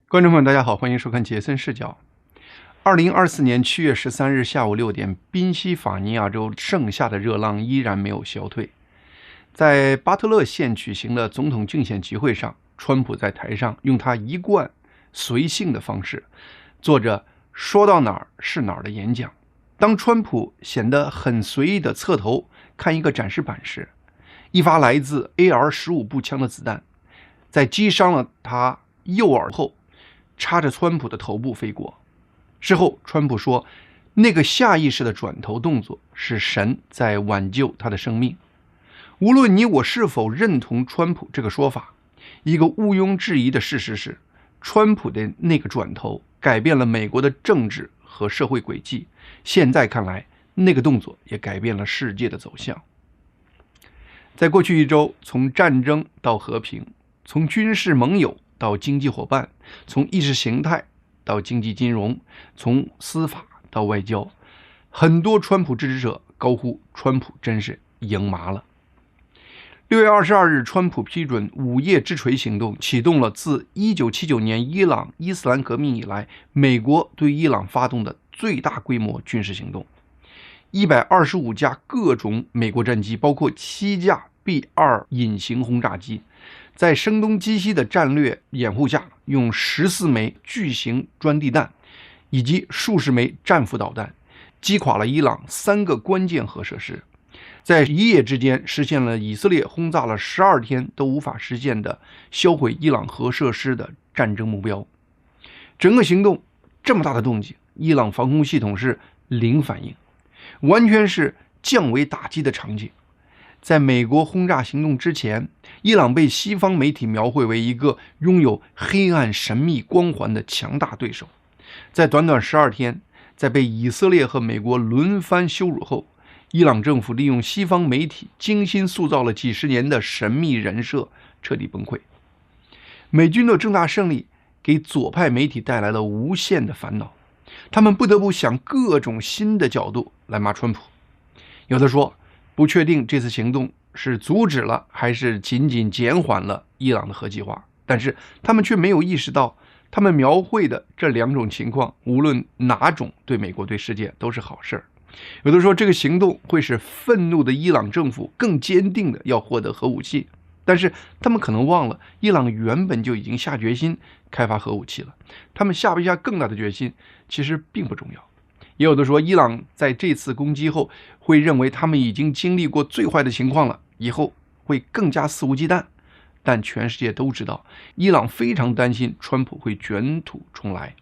观众朋友，大家好，欢迎收看杰森视角。2024年7月13日下午6点，宾夕法尼亚州盛夏的热浪依然没有消退。在巴特勒县举行的总统竞选集会上，川普在台上用他一贯随性的方式，做着说到哪儿是哪儿的演讲。当川普显得很随意地侧头看一个展示板时，一发来自 AR-15步枪的子弹在击伤了他右耳后，插着川普的头部飞过。事后，川普说，那个下意识的转头动作是神在挽救他的生命。无论你我是否认同川普这个说法，一个毋庸置疑的事实是，川普的那个转头改变了美国的政治和社会轨迹。现在看来，那个动作也改变了世界的走向。在过去一周，从战争到和平，从军事盟友到经济伙伴，从意识形态到经济金融，从司法到外交，很多川普支持者高呼川普真是赢麻了。6月22日，川普批准午夜之锤行动，启动了自1979年伊朗伊斯兰革命以来，美国对伊朗发动的最大规模军事行动。125架各种美国战机，包括7架 B-2 隐形轰炸机，在声东击西的战略掩护下，用14枚巨型钻地弹以及数十枚战斧导弹，击垮了伊朗3个关键核设施，在一夜之间实现了以色列轰炸了12天都无法实现的销毁伊朗核设施的战争目标。整个行动这么大的动静，伊朗防空系统是零反应，完全是降维打击的场景。在美国轰炸行动之前，伊朗被西方媒体描绘为一个拥有黑暗神秘光环的强大对手。在短短12天，在被以色列和美国轮番羞辱后，伊朗政府利用西方媒体精心塑造了几十年的神秘人设彻底崩溃。美军的重大胜利给左派媒体带来了无限的烦恼，他们不得不想各种新的角度来骂川普。有的说，不确定这次行动是阻止了还是仅仅减缓了伊朗的核计划，但是他们却没有意识到，他们描绘的这两种情况，无论哪种对美国对世界都是好事。有的说，这个行动会使愤怒的伊朗政府更坚定的要获得核武器，但是他们可能忘了，伊朗原本就已经下决心开发核武器了，他们下不下更大的决心其实并不重要。也有的说，伊朗在这次攻击后会认为他们已经经历过最坏的情况了，以后会更加肆无忌惮。但全世界都知道，伊朗非常担心川普会卷土重来，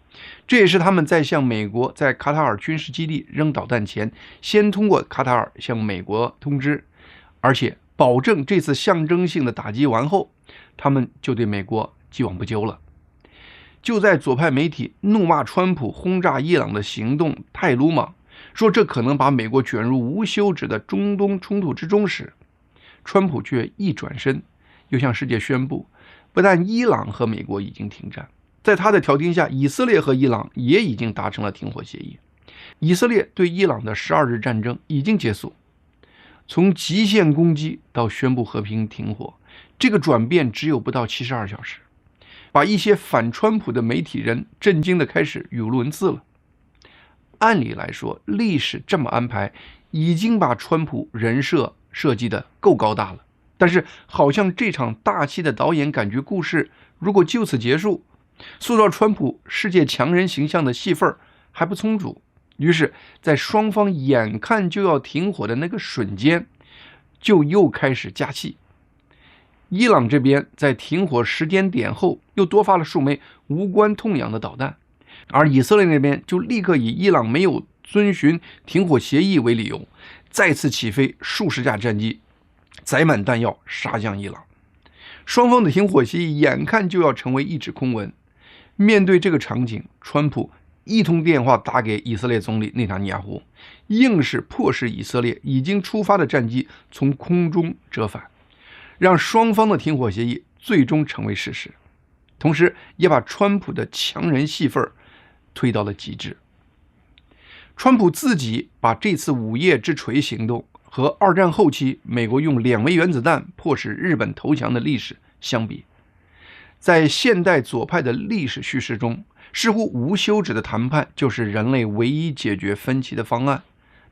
这也是他们在向美国在卡塔尔军事基地扔导弹前，先通过卡塔尔向美国通知，而且保证这次象征性的打击完后，他们就对美国既往不咎了。就在左派媒体怒骂川普轰炸伊朗的行动太鲁莽，说这可能把美国卷入无休止的中东冲突之中时，川普却一转身，又向世界宣布，不但伊朗和美国已经停战，在他的调停下，以色列和伊朗也已经达成了停火协议。以色列对伊朗的12日战争已经结束，从极限攻击到宣布和平停火，这个转变只有不到72小时，把一些反川普的媒体人震惊的开始语无伦次了。按理来说，历史这么安排，已经把川普人设设计的够高大了，但是好像这场大戏的导演感觉故事如果就此结束，塑造川普世界强人形象的戏份还不充足，于是在双方眼看就要停火的那个瞬间，就又开始加戏。伊朗这边在停火时间点后又多发了数枚无关痛痒的导弹，而以色列那边就立刻以伊朗没有遵循停火协议为理由，再次起飞数十架战机，载满弹药杀向伊朗。双方的停火协议眼看就要成为一纸空文。面对这个场景，川普一通电话打给以色列总理内塔尼亚胡，硬是迫使以色列已经出发的战机从空中折返，让双方的停火协议最终成为事实，同时也把川普的强人戏份推到了极致。川普自己把这次午夜之锤行动和二战后期美国用2枚原子弹迫使日本投降的历史相比，在现代左派的历史叙事中，似乎无休止的谈判就是人类唯一解决分歧的方案。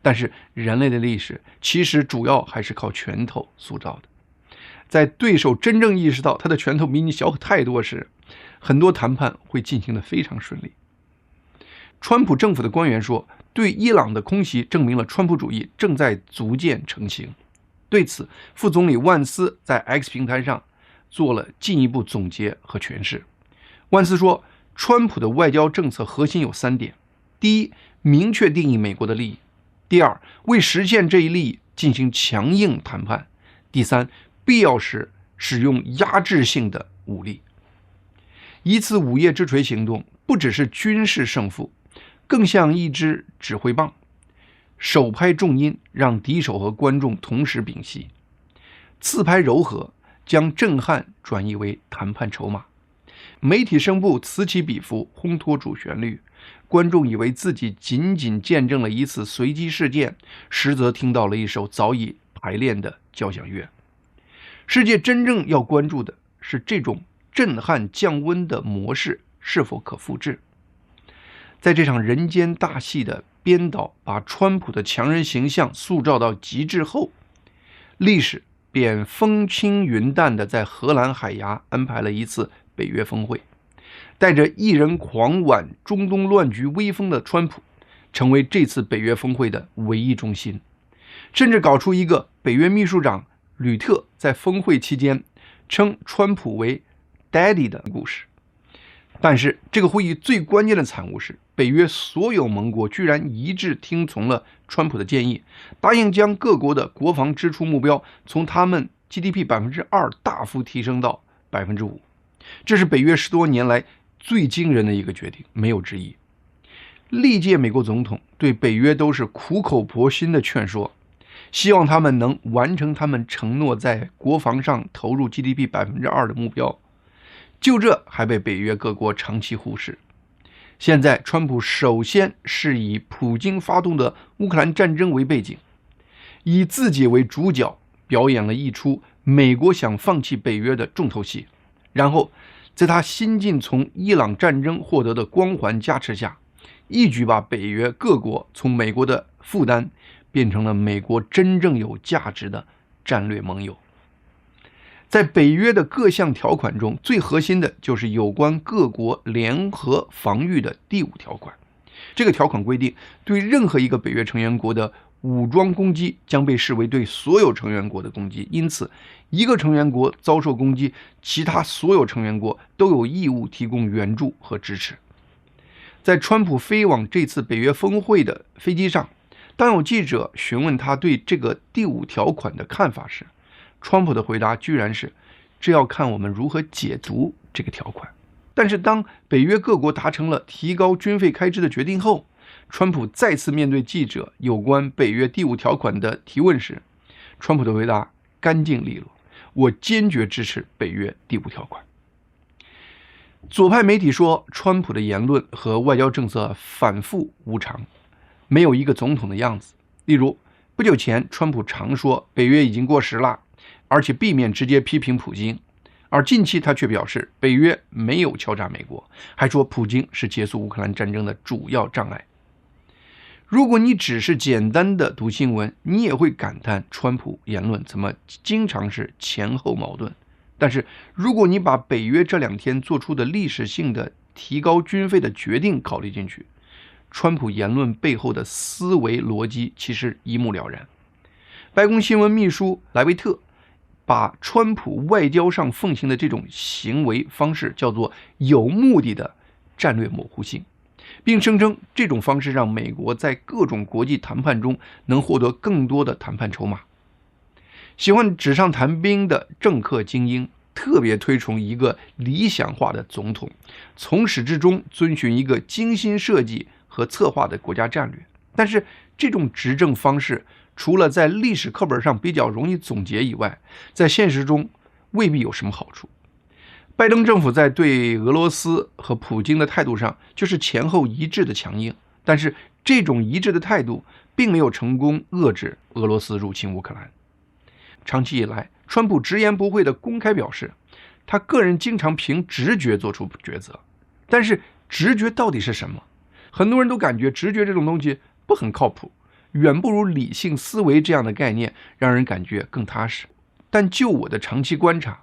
但是人类的历史其实主要还是靠拳头塑造的。在对手真正意识到他的拳头比你小太多时，很多谈判会进行得非常顺利。川普政府的官员说，对伊朗的空袭证明了川普主义正在逐渐成型。对此，副总理万斯在 X 平台上做了进一步总结和诠释。万斯说，川普的外交政策核心有3点：第一，明确定义美国的利益；第二，为实现这一利益进行强硬谈判；第三，必要时使用压制性的武力。一次午夜之锤行动不只是军事胜负，更像一支指挥棒，首拍重音让敌手和观众同时屏息，次拍柔和将震撼转移为谈判筹码。媒体声部此起彼伏，烘托主旋律，观众以为自己仅仅见证了一次随机事件，实则听到了一首早已排练的交响乐。世界真正要关注的是这种震撼降温的模式是否可复制。在这场人间大戏的编导把川普的强人形象塑造到极致后，历史便风轻云淡地在荷兰海牙安排了一次北约峰会。带着一人狂挽中东乱局威风的川普成为这次北约峰会的唯一中心，甚至搞出一个北约秘书长吕特在峰会期间称川普为 Daddy 的故事。但是这个会议最关键的产物是，北约所有盟国居然一致听从了川普的建议，答应将各国的国防支出目标从他们 GDP 2% 大幅提升到 5%。 这是北约10多年来最惊人的一个决定，没有之一。历届美国总统对北约都是苦口婆心的劝说，希望他们能完成他们承诺在国防上投入 GDP 2% 的目标，就这还被北约各国长期忽视。现在川普首先是以普京发动的乌克兰战争为背景，以自己为主角，表演了一出美国想放弃北约的重头戏，然后在他新近从伊朗战争获得的光环加持下，一举把北约各国从美国的负担变成了美国真正有价值的战略盟友。在北约的各项条款中，最核心的就是有关各国联合防御的第5条款。这个条款规定，对任何一个北约成员国的武装攻击将被视为对所有成员国的攻击，因此一个成员国遭受攻击，其他所有成员国都有义务提供援助和支持。在川普飞往这次北约峰会的飞机上，当有记者询问他对这个第5条款的看法时，川普的回答居然是，这要看我们如何解读这个条款。但是当北约各国达成了提高军费开支的决定后，川普再次面对记者有关北约第5条款的提问时，川普的回答干净利落，我坚决支持北约第5条款。左派媒体说，川普的言论和外交政策反复无常，没有一个总统的样子。例如，不久前川普常说北约已经过时了，而且避免直接批评普京，而近期他却表示北约没有敲诈美国，还说普京是结束乌克兰战争的主要障碍。如果你只是简单的读新闻，你也会感叹川普言论怎么经常是前后矛盾。但是如果你把北约这2天做出的历史性的提高军费的决定考虑进去，川普言论背后的思维逻辑其实一目了然。白宫新闻秘书莱维特把川普外交上奉行的这种行为方式叫做有目的的战略模糊性，并声称这种方式让美国在各种国际谈判中能获得更多的谈判筹码。喜欢纸上谈兵的政客精英特别推崇一个理想化的总统，从始至终遵循一个精心设计和策划的国家战略。但是这种执政方式除了在历史课本上比较容易总结以外，在现实中未必有什么好处。拜登政府在对俄罗斯和普京的态度上就是前后一致的强硬，但是这种一致的态度并没有成功遏制俄罗斯入侵乌克兰。长期以来，川普直言不讳地公开表示，他个人经常凭直觉做出抉择。但是直觉到底是什么？很多人都感觉直觉这种东西不很靠谱，远不如理性思维这样的概念让人感觉更踏实。但就我的长期观察，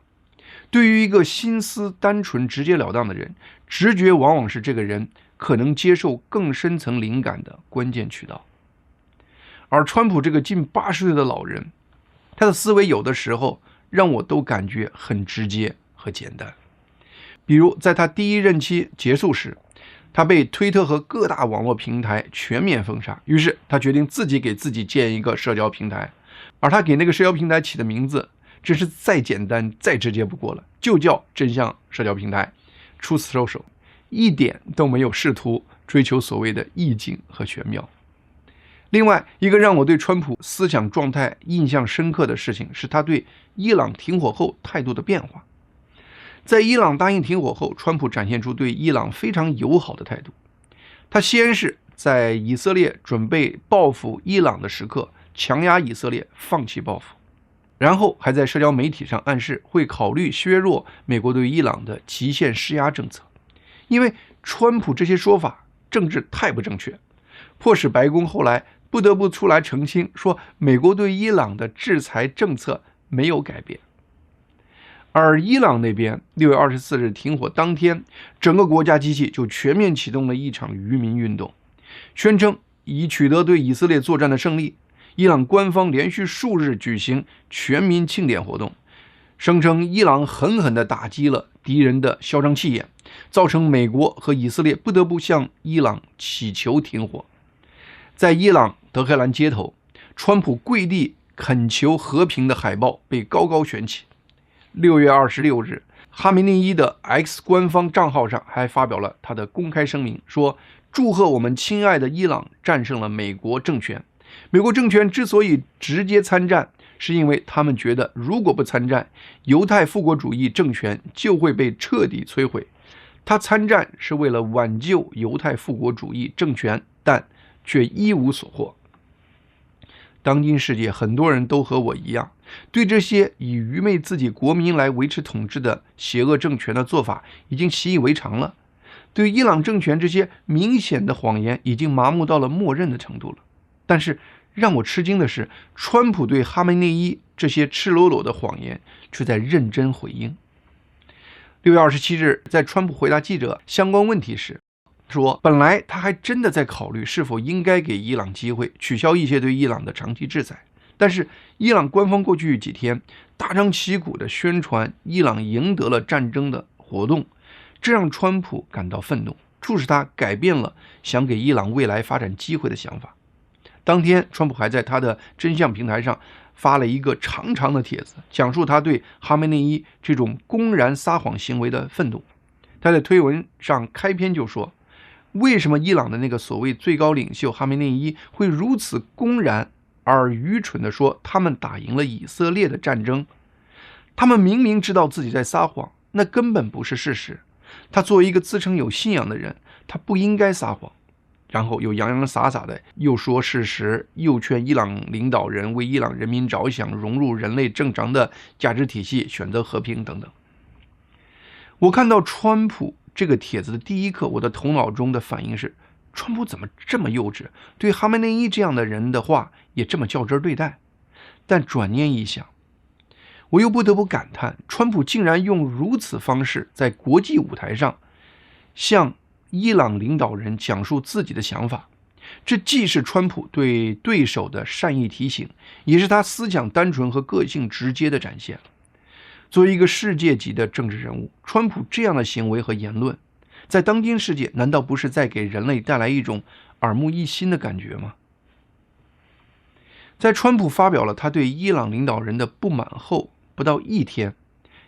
对于一个心思单纯直截了当的人，直觉往往是这个人可能接受更深层灵感的关键渠道。而川普这个近80岁的老人，他的思维有的时候让我都感觉很直接和简单。比如在他第一任期结束时，他被推特和各大网络平台全面封杀，于是他决定自己给自己建一个社交平台，而他给那个社交平台起的名字真是再简单再直接不过了，就叫真相社交平台 Truth Social， 一点都没有试图追求所谓的意境和玄妙。另外一个让我对川普思想状态印象深刻的事情，是他对伊朗停火后态度的变化。在伊朗答应停火后，川普展现出对伊朗非常友好的态度。他先是在以色列准备报复伊朗的时刻强压以色列放弃报复，然后还在社交媒体上暗示会考虑削弱美国对伊朗的极限施压政策。因为川普这些说法政治太不正确，迫使白宫后来不得不出来澄清，说美国对伊朗的制裁政策没有改变。而伊朗那边6月24日停火当天，整个国家机器就全面启动了一场渔民运动，宣称已取得对以色列作战的胜利。伊朗官方连续数日举行全民庆典活动，声称伊朗狠狠地打击了敌人的嚣张气焰，造成美国和以色列不得不向伊朗祈求停火。在伊朗德黑兰街头，川普跪地恳求和平的海报被高高悬起。6月26日，哈梅内伊的 X 官方账号上还发表了他的公开声明，说祝贺我们亲爱的伊朗战胜了美国政权。美国政权之所以直接参战，是因为他们觉得如果不参战，犹太复国主义政权就会被彻底摧毁。他参战是为了挽救犹太复国主义政权，但却一无所获。当今世界很多人都和我一样，对这些以愚昧自己国民来维持统治的邪恶政权的做法已经习以为常了，对伊朗政权这些明显的谎言已经麻木到了默认的程度了。但是让我吃惊的是，川普对哈梅内伊这些赤裸裸的谎言却在认真回应。6月27日，在川普回答记者相关问题时说，本来他还真的在考虑是否应该给伊朗机会取消一些对伊朗的长期制裁，但是伊朗官方过去几天大张旗鼓地宣传伊朗赢得了战争的活动，这让川普感到愤怒，促使他改变了想给伊朗未来发展机会的想法。当天，川普还在他的真相平台上发了一个长长的帖子，讲述他对哈梅内伊这种公然撒谎行为的愤怒。他在推文上开篇就说，为什么伊朗的那个所谓最高领袖哈梅内伊会如此公然而愚蠢地说他们打赢了以色列的战争？他们明明知道自己在撒谎，那根本不是事实。他作为一个自称有信仰的人，他不应该撒谎。然后又洋洋洒洒的又说事实，又劝伊朗领导人为伊朗人民着想，融入人类正常的价值体系，选择和平等等。我看到川普这个帖子的第一刻，我的头脑中的反应是，川普怎么这么幼稚，对哈梅内伊这样的人的话也这么较真对待？但转念一想，我又不得不感叹，川普竟然用如此方式在国际舞台上向伊朗领导人讲述自己的想法，这既是川普对对手的善意提醒，也是他思想单纯和个性直接的展现。作为一个世界级的政治人物，川普这样的行为和言论，在当今世界难道不是在给人类带来一种耳目一新的感觉吗？在川普发表了他对伊朗领导人的不满后不到一天，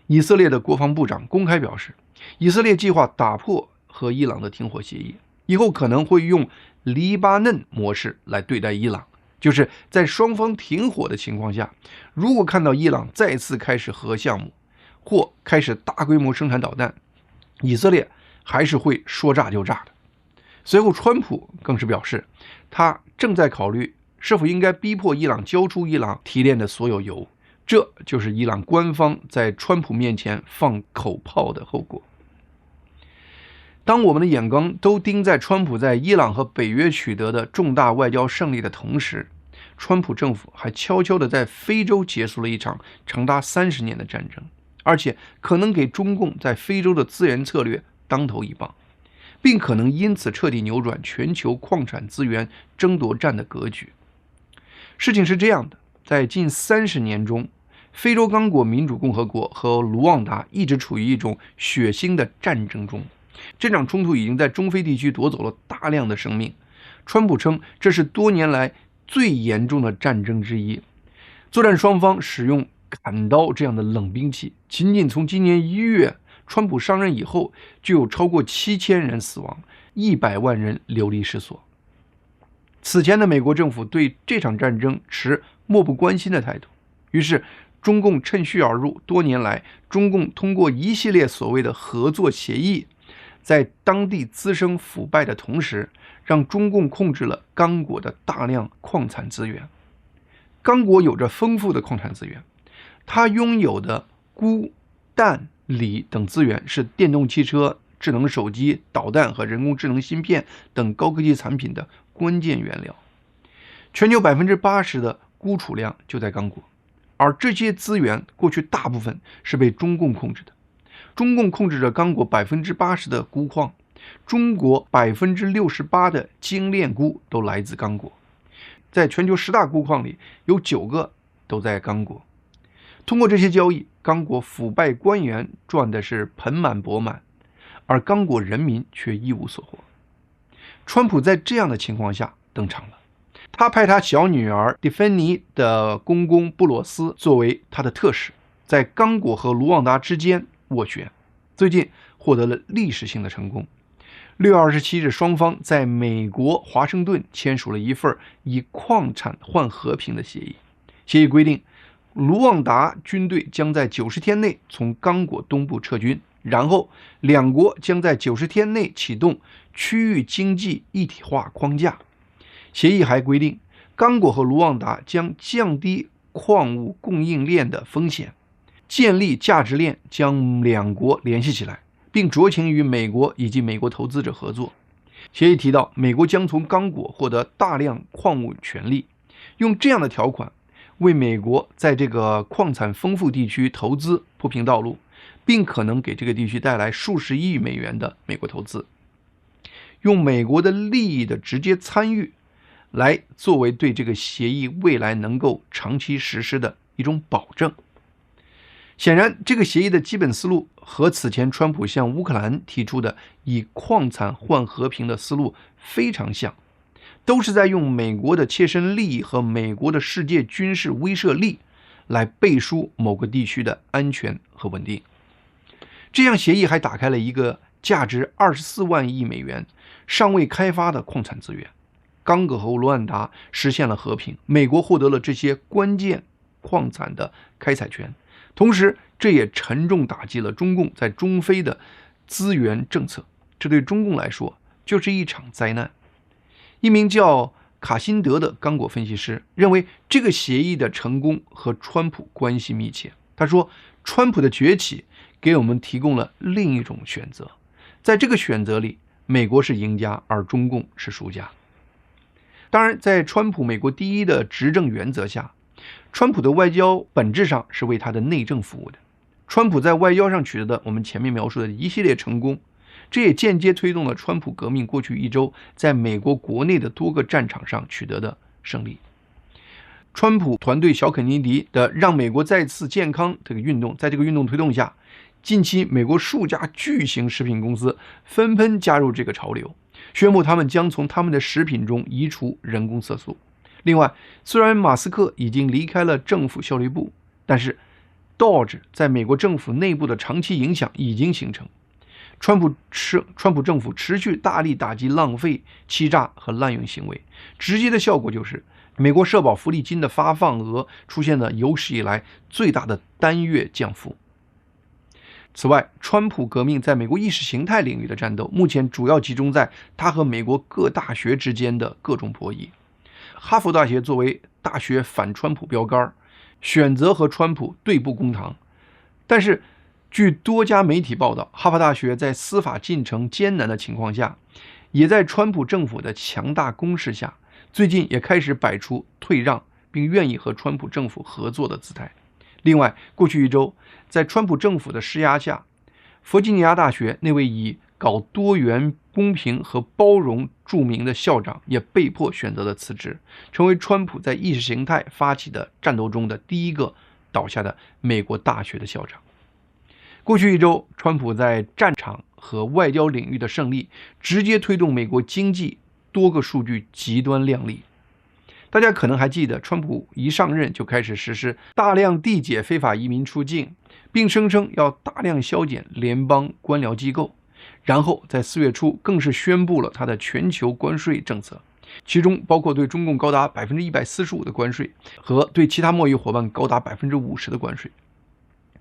以色列的国防部长公开表示，以色列计划打破和伊朗的停火协议，以后可能会用黎巴嫩模式来对待伊朗，就是在双方停火的情况下，如果看到伊朗再次开始核项目或开始大规模生产导弹，以色列还是会说炸就炸的。随后川普更是表示，他正在考虑是否应该逼迫伊朗交出伊朗提炼的所有油，这就是伊朗官方在川普面前放口炮的后果。当我们的眼光都盯在川普在伊朗和北约取得的重大外交胜利的同时，川普政府还悄悄地在非洲结束了一场长达30年的战争，而且可能给中共在非洲的资源策略当头一棒，并可能因此彻底扭转全球矿产资源争夺战的格局。事情是这样的，在近30年中，非洲刚果民主共和国和卢旺达一直处于一种血腥的战争中，这场冲突已经在中非地区夺走了大量的生命。川普称这是多年来最严重的战争之一。作战双方使用砍刀这样的冷兵器，仅仅从今年1月川普上任以后，就有超过7000人死亡，100万人流离失所。此前的美国政府对这场战争持漠不关心的态度，于是中共趁虚而入。多年来，中共通过一系列所谓的合作协议，在当地滋生腐败的同时，让中共控制了刚果的大量矿产资源。刚果有着丰富的矿产资源，它拥有的钴、氮、锂等资源是电动汽车、智能手机、导弹和人工智能芯片等高科技产品的关键原料。全球80%的钴储量就在刚果，而这些资源过去大部分是被中共控制的。中共控制着刚果80%的钴矿，中国68%的精炼钴都来自刚果。在全球10大钴矿里，有9个都在刚果。通过这些交易，刚果腐败官员赚的是盆满钵满，而刚果人民却一无所获。川普在这样的情况下登场了，他派他小女儿蒂芬妮的公公布罗斯作为他的特使，在刚果和卢旺达之间斡旋，最近获得了历史性的成功。6月27日，双方在美国华盛顿签署了一份以矿产换和平的协议。协议规定，卢旺达军队将在90天内从刚果东部撤军，然后两国将在90天内启动区域经济一体化框架。协议还规定，刚果和卢旺达将降低矿物供应链的风险，建立价值链，将两国联系起来，并酌情与美国以及美国投资者合作。协议提到，美国将从刚果获得大量矿物权利，用这样的条款为美国在这个矿产丰富地区投资铺平道路，并可能给这个地区带来数十亿美元的美国投资，用美国的利益的直接参与来作为对这个协议未来能够长期实施的一种保证。显然，这个协议的基本思路和此前川普向乌克兰提出的以矿产换和平的思路非常像，都是在用美国的切身利益和美国的世界军事威慑力来背书某个地区的安全和稳定。这项协议还打开了一个价值24万亿美元尚未开发的矿产资源。刚果和卢旺达实现了和平，美国获得了这些关键矿产的开采权，同时这也沉重打击了中共在中非的资源政策，这对中共来说就是一场灾难。一名叫卡辛德的刚果分析师认为，这个协议的成功和川普关系密切。他说，川普的崛起给我们提供了另一种选择，在这个选择里，美国是赢家，而中共是输家。当然，在川普美国第一的执政原则下，川普的外交本质上是为他的内政服务的。川普在外交上取得的我们前面描述的一系列成功，这也间接推动了川普革命过去1周在美国国内的多个战场上取得的胜利。川普团队小肯尼迪的让美国再次健康这个运动，在这个运动推动下，近期美国数家巨型食品公司纷纷加入这个潮流，宣布他们将从他们的食品中移除人工色素。另外，虽然马斯克已经离开了政府效率部，但是 Dodge 在美国政府内部的长期影响已经形成。川普政府持续大力打击浪费、欺诈和滥用行为，直接的效果就是美国社保福利金的发放额出现了有史以来最大的单月降幅。此外，川普革命在美国意识形态领域的战斗，目前主要集中在他和美国各大学之间的各种博弈。哈佛大学作为大学反川普标杆，选择和川普对簿公堂。但是，据多家媒体报道，哈佛大学在司法进程艰难的情况下，也在川普政府的强大攻势下，最近也开始摆出退让并愿意和川普政府合作的姿态。另外，过去一周，在川普政府的施压下，弗吉尼亚大学那位以搞多元、公平和包容著名的校长也被迫选择了辞职，成为川普在意识形态发起的战斗中的第一个倒下的美国大学的校长。过去一周，川普在战场和外交领域的胜利，直接推动美国经济多个数据极端亮丽。大家可能还记得，川普一上任就开始实施大量递解非法移民出境，并声称要大量削减联邦官僚机构。然后在4月初更是宣布了他的全球关税政策，其中包括对中共高达145%的关税和对其他贸易伙伴高达50%的关税。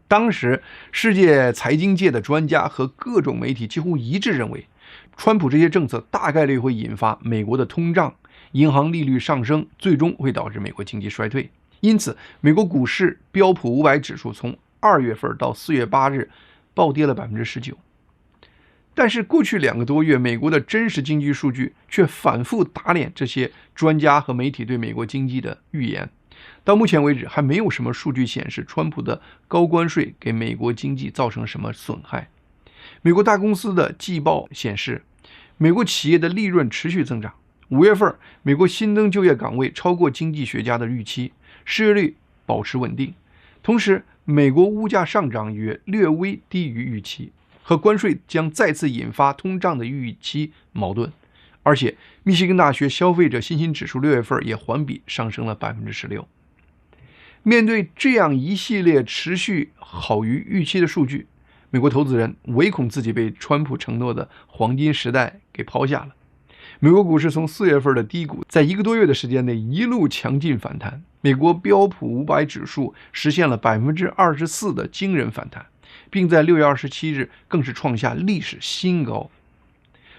当时世界财经界的专家和各种媒体几乎一致认为，川普这些政策大概率会引发美国的通胀、银行利率上升，最终会导致美国经济衰退。因此，美国股市标普500指数从2月份到4月8日暴跌了19%。但是过去2个多月，美国的真实经济数据却反复打脸这些专家和媒体对美国经济的预言。到目前为止，还没有什么数据显示川普的高关税给美国经济造成什么损害。美国大公司的季报显示，美国企业的利润持续增长。5月份，美国新增就业岗位超过经济学家的预期，失业率保持稳定。同时，美国物价上涨也略微低于预期，和关税将再次引发通胀的预期矛盾。而且，密歇根大学消费者信心指数6月份也环比上升了16%。面对这样一系列持续好于预期的数据，美国投资人唯恐自己被川普承诺的黄金时代给抛下了。美国股市从4月份的低谷，在1个多月的时间内一路强劲反弹。美国标普500指数实现了24%的惊人反弹，并在6月27日更是创下历史新高。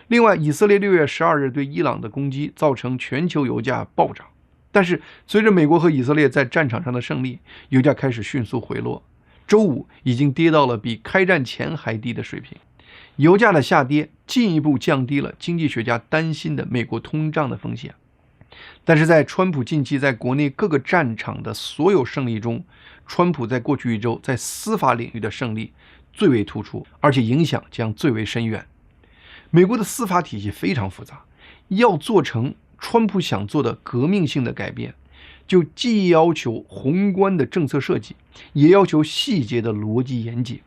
另外，以色列6月12日对伊朗的攻击造成全球油价暴涨，但是随着美国和以色列在战场上的胜利，油价开始迅速回落。周五已经跌到了比开战前还低的水平。油价的下跌进一步降低了经济学家担心的美国通胀的风险。但是在川普近期在国内各个战场的所有胜利中，川普在过去一周在司法领域的胜利最为突出，而且影响将最为深远。美国的司法体系非常复杂，要做成川普想做的革命性的改变，就既要求宏观的政策设计，也要求细节的逻辑严谨。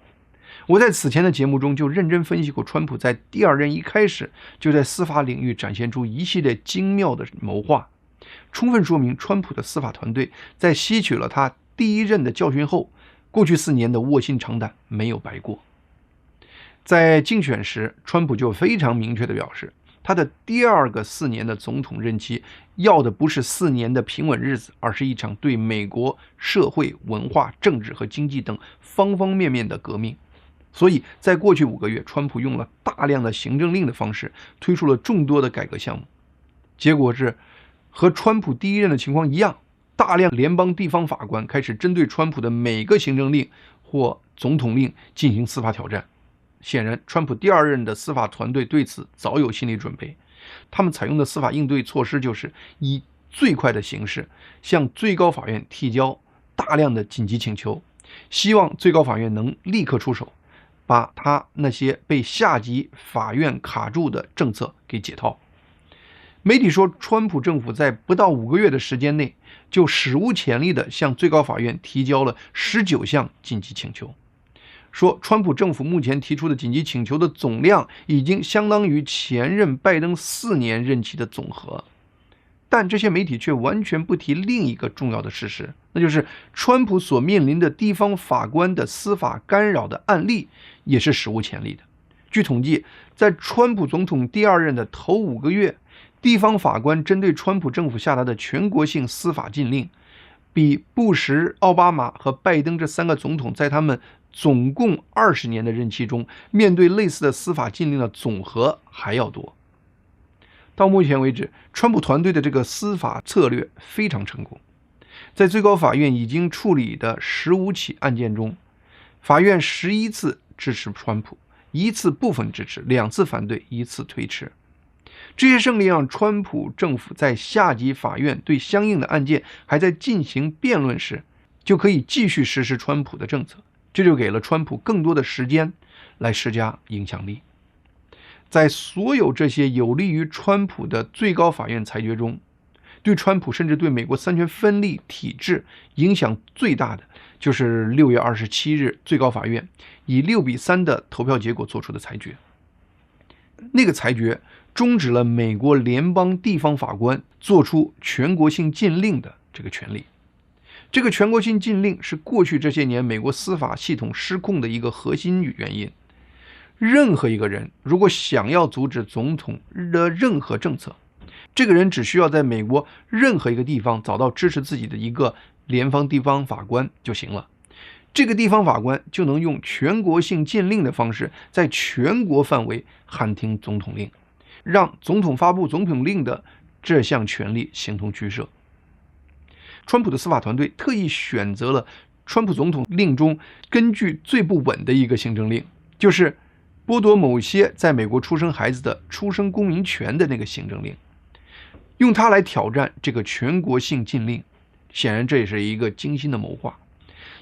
我在此前的节目中就认真分析过，川普在第2任一开始就在司法领域展现出一系列精妙的谋划，充分说明川普的司法团队在吸取了他第1任的教训后，过去4年的卧薪尝胆没有白过。在竞选时，川普就非常明确地表示，他的第2个4年的总统任期要的不是4年的平稳日子，而是一场对美国社会、文化、政治和经济等方方面面的革命。所以在过去5个月，川普用了大量的行政令的方式，推出了众多的改革项目。结果是和川普第1任的情况一样，大量联邦地方法官开始针对川普的每个行政令或总统令进行司法挑战。显然，川普第2任的司法团队对此早有心理准备。他们采用的司法应对措施就是以最快的形式向最高法院提交大量的紧急请求，希望最高法院能立刻出手，把他那些被下级法院卡住的政策给解套。媒体说，川普政府在不到5个月的时间内，就史无前例地向最高法院提交了19项紧急请求，说川普政府目前提出的紧急请求的总量已经相当于前任拜登4年任期的总和。但这些媒体却完全不提另一个重要的事实，那就是川普所面临的地方法官的司法干扰的案例也是史无前例的。据统计，在川普总统第2任的头5个月，地方法官针对川普政府下达的全国性司法禁令，比布什、奥巴马和拜登这3个总统在他们总共20年的任期中面对类似的司法禁令的总和还要多。到目前为止，川普团队的这个司法策略非常成功。在最高法院已经处理的15起案件中，法院11次支持川普，1次部分支持，2次反对，1次推迟。这些胜利让川普政府在下级法院对相应的案件还在进行辩论时，就可以继续实施川普的政策，这就给了川普更多的时间来施加影响力。在所有这些有利于川普的最高法院裁决中，对川普甚至对美国三权分立体制影响最大的，就是6月27日最高法院以6-3的投票结果做出的裁决。那个裁决终止了美国联邦地方法官做出全国性禁令的这个权利。这个全国性禁令是过去这些年美国司法系统失控的一个核心原因。任何一个人如果想要阻止总统的任何政策，这个人只需要在美国任何一个地方找到支持自己的一个联邦地方法官就行了。这个地方法官就能用全国性禁令的方式，在全国范围喊停总统令，让总统发布总统令的这项权利形同虚设。川普的司法团队特意选择了川普总统令中根据最不稳的一个行政令，就是剥夺某些在美国出生孩子的出生公民权的那个行政令，用它来挑战这个全国性禁令。显然这也是一个精心的谋划。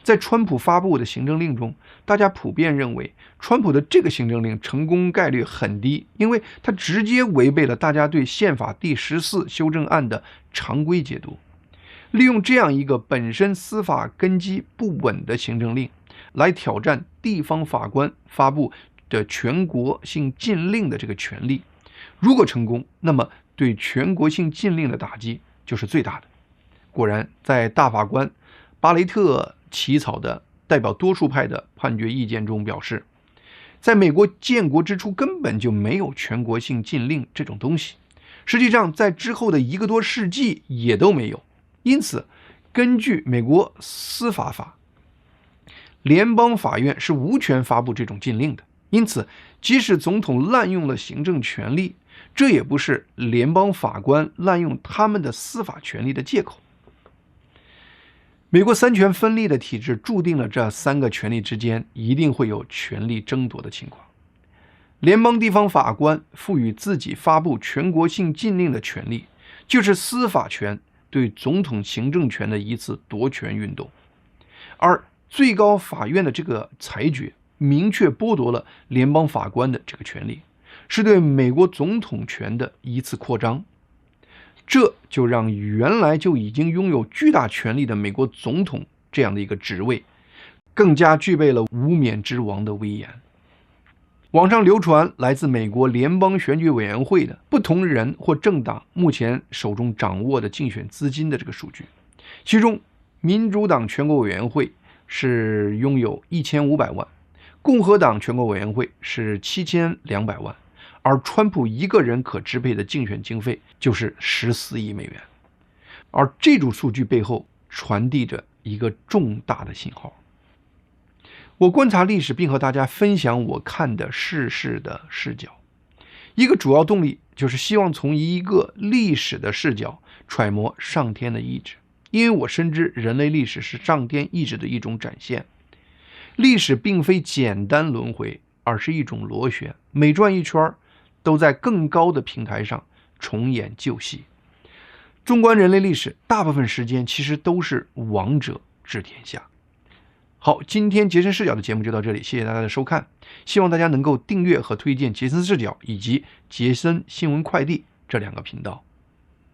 在川普发布的行政令中，大家普遍认为川普的这个行政令成功概率很低，因为它直接违背了大家对宪法第14修正案的常规解读。利用这样一个本身司法根基不稳的行政令来挑战地方法官发布的全国性禁令的这个权利，如果成功，那么对全国性禁令的打击就是最大的。果然，在大法官巴雷特起草的代表多数派的判决意见中表示，在美国建国之初根本就没有全国性禁令这种东西，实际上在之后的1个多世纪也都没有。因此，根据美国司法法，联邦法院是无权发布这种禁令的。因此，即使总统滥用了行政权力，这也不是联邦法官滥用他们的司法权力的借口。美国三权分立的体制注定了这3个权力之间一定会有权力争夺的情况。联邦地方法官赋予自己发布全国性禁令的权利，就是司法权对总统行政权的一次夺权运动。而最高法院的这个裁决明确剥夺了联邦法官的这个权利，是对美国总统权的一次扩张。这就让原来就已经拥有巨大权力的美国总统这样的一个职位，更加具备了无冕之王的威严。网上流传来自美国联邦选举委员会的不同人或政党目前手中掌握的竞选资金的这个数据，其中民主党全国委员会是拥有1500万，共和党全国委员会是7200万，而川普一个人可支配的竞选经费就是14亿美元。而这组数据背后传递着一个重大的信号。我观察历史，并和大家分享我看的世事的视角。一个主要动力就是希望从一个历史的视角揣摩上天的意志，因为我深知人类历史是上天意志的一种展现。历史并非简单轮回，而是一种螺旋，每转一圈都在更高的平台上重演旧戏。纵观人类历史，大部分时间其实都是王者治天下。好，今天杰森视角的节目就到这里，谢谢大家的收看，希望大家能够订阅和推荐杰森视角以及杰森新闻快递这2个频道。